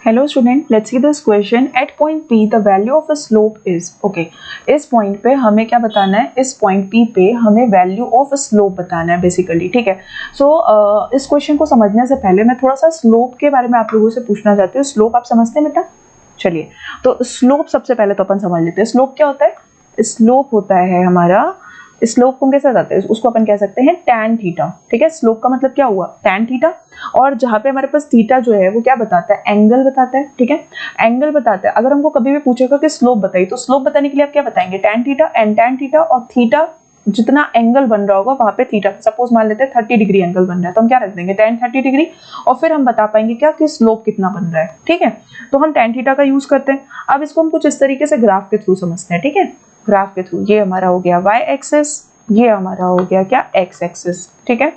Hello student, let's see this question. At point P, the value of a slope is okay. इस point पे हमें क्या बताना है? इस पॉइंट P पे हमें वैल्यू ऑफ स्लोप बताना है बेसिकली, ठीक है. सो इस क्वेश्चन को समझने से पहले मैं थोड़ा सा स्लोप के बारे में आप लोगों से पूछना चाहती हूँ. स्लोप आप समझते हैं बेटा? चलिए, तो स्लोप सबसे पहले तो अपन समझ लेते हैं. स्लोप क्या होता है? स्लोप होता है हमारा, स्लोप को कैसे बताते हैं? उसको अपन कह सकते हैं tan थीटा, ठीक है. स्लोप का मतलब क्या हुआ? tan theta. और जहाँ पे हमारे पास थीटा जो है वो क्या बताता है? एंगल बताता है, ठीक है. एंगल बताता है. अगर हमको कभी भी पूछेगा कि स्लोप बताइए, तो स्लोप बताने के लिए आप क्या बताएंगे? tan theta. And tan theta और थीटा जितना एंगल बन रहा होगा वहां पे थीटा, सपोज मान लेते हैं 30 डिग्री एंगल बन रहा है, तो हम क्या रख देंगे? tan 30 degree. और फिर हम बता पाएंगे क्या कि स्लोप कितना बन रहा है, ठीक है. तो हम tan थीटा का यूज करते हैं. अब इसको हम कुछ इस तरीके से ग्राफ के थ्रू समझते हैं, ठीक है. ग्राफ के थ्रू ये हमारा हो गया y एक्सिस, ये हमारा हो गया क्या? x एक्सिस, ठीक है.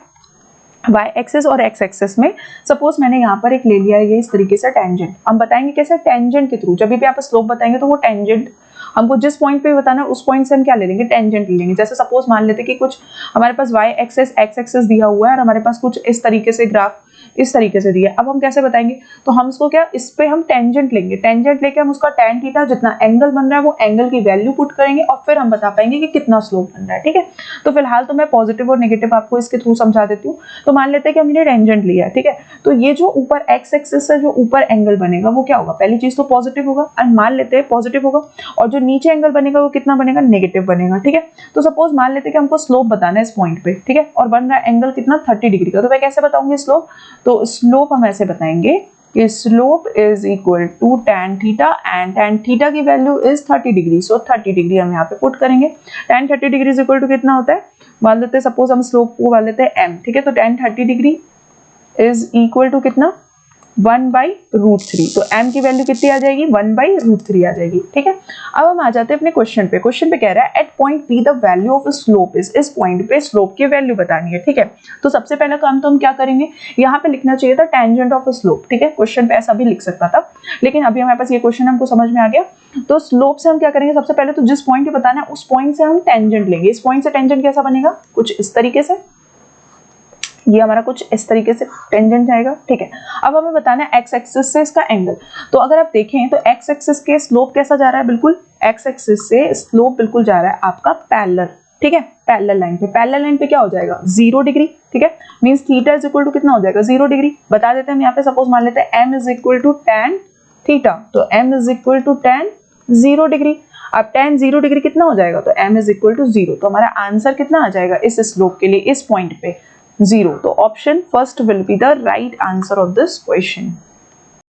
y एक्सिस और x एक्सिस में सपोज मैंने यहाँ पर एक ले लिया है ये इस तरीके से टेंजेंट. हम बताएंगे कैसे? टेंजेंट के थ्रू. जब भी आप स्लोप बताएंगे तो वो टेंजेंट हमको जिस पॉइंट पे बताना है उस पॉइंट से हम क्या ले लेंगे? टेंजेंट ले लेंगे. जैसे सपोज मान लेते कि कुछ हमारे पास y एक्सिस x एक्सिस दिया हुआ है और हमारे पास कुछ इस तरीके से ग्राफ इस तरीके से दिया. अब हम कैसे बताएंगे? तो हम इसको क्या, इस पे हम टेंजेंट लेंगे. टेंजेंट लेके हम उसका tan थीटा जितना एंगल बन रहा है वो एंगल की वैल्यू पुट करेंगे और फिर हम बता पाएंगे कि कितना स्लोप बन रहा है, ठीक है. तो फिलहाल तो मैं पॉजिटिव और नेगेटिव आपको इसके थ्रू समझा देती हूँ. तो मान लेते हैं कि हमने टेंजेंट लिया है, ठीक है. तो ये जो ऊपर x एक्सिस से जो ऊपर एंगल बनेगा वो क्या होगा? पहली चीज तो पॉजिटिव होगा. एंड मान लेते हैं पॉजिटिव होगा. और जो नीचे एंगल बनेगा वो कितना बनेगा? नेगेटिव बनेगा, ठीक है. तो सपोज मान लेते हैं कि हमको स्लोप बताना है इस पॉइंट पे, ठीक है. और बन रहा है एंगल कितना? 30 डिग्री का. तो मैं कैसे बताऊंगी स्लोप? तो स्लोप हम ऐसे बताएंगे कि slope is equal to tan theta and tan theta की value is 30 degree. So 30 degree हम यहाँ पे पुट करेंगे. tan 30 degree is equal to कितना होता है? मान लेते हैं सपोज हम स्लोप को मान लेते हैं m, ठीक है. तो tan 30 degree is equal to कितना? 1/√3. तो m की वैल्यू कितनी आ जाएगी? 1/√3 आ जाएगी, ठीक है. अब हम आ जाते हैं अपने क्वेश्चन पे. क्वेश्चन पे कह रहा है at point P the value of slope is. इस पॉइंट पे स्लोप की वैल्यू बतानी है, ठीक है. तो सबसे पहला काम तो हम क्या करेंगे? यहाँ पे लिखना चाहिए था टेंजेंट ऑफ स्लोप, ठीक है. क्वेश्चन पे ऐसा भी लिख सकता था, लेकिन अभी हमारे पास ये क्वेश्चन हमको समझ में आ गया. तो स्लोप से हम क्या करेंगे? सबसे पहले तो जिस पॉइंट पे बताना है उस पॉइंट से हम टेंजेंट लेंगे. इस पॉइंट से टेंजेंट कैसा बनेगा? कुछ इस तरीके से. ये हमारा कुछ इस तरीके से टेंजेंट जाएगा, ठीक है. अब हमें बताना है x एक्सिस से इसका एंगल. तो अगर आप देखें तो x एक्सिस के स्लोप कैसा जा रहा है? बिल्कुल x एक्सिस से स्लोप बिल्कुल जा रहा है आपका पैरेलल, ठीक है. पैरेलल लाइन पे. पैरेलल लाइन पे क्या हो जाएगा? 0 डिग्री, ठीक है. Means theta is equal to कितना हो जाएगा? 0 डिग्री. बता देते हैं हम यहाँ पे. सपोज मान लेते हैं m is equal to tan theta. तो m is equal to tan 0 degree. अब tan 0 डिग्री कितना हो जाएगा? तो m इज इक्वल टू 0. तो हमारा आंसर कितना आ जाएगा इस स्लोप के लिए इस पॉइंट पे? 0. तो option first will be the right answer of this question.